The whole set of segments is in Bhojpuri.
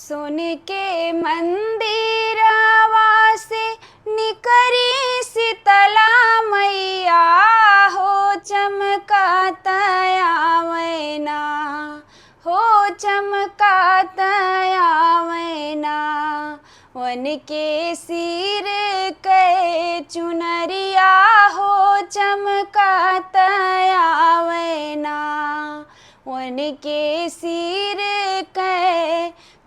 सोने के मंदिरवा से निकरी शीतला मैया हो चमकात आवैना, हो चमकात आवैना। वन के सिर के चुनरिया हो चमकात आवैना, वन के सिर के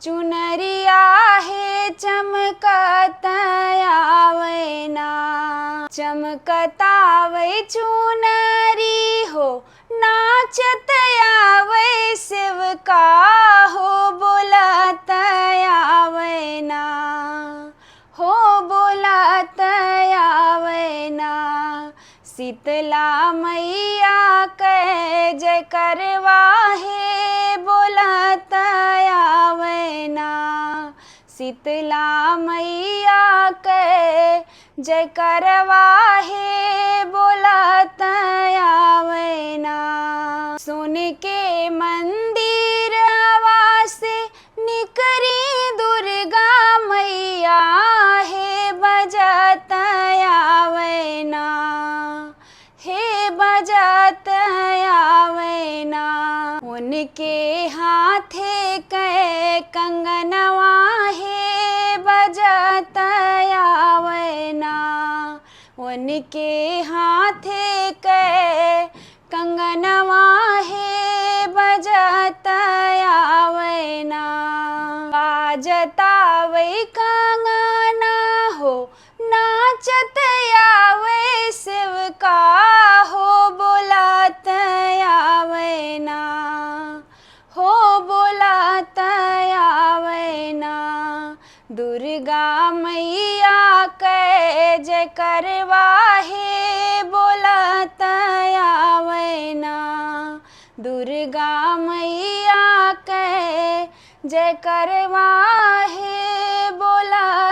चुनरिया है चमकत आवैना। चमकत आवे चुनरी हो नाचत आवे सेवका हो बोलत आवैना, हो बोलत आवैना। शीतला मैया के जय करवा है बोलत आवैना, शीतला मैया के जय करवा है बोलत आवैना। सोने के मंदिरवा से निकरी दुर्गा मैया है बजत आवैना, हे बजत आवैना। उनके हाथे के कंगनवा है बजत आवैना, उनके हाथे के कंगनवा है बजत आवैना। बाजत आवे कंगना हो नाचत आवे सेवका हो बोलत आवैना, हो बोलत आवैना। दुर्गा मैया के जय करवा है बोलत आवैना, दुर्गा मैया के जय करवा है बोलत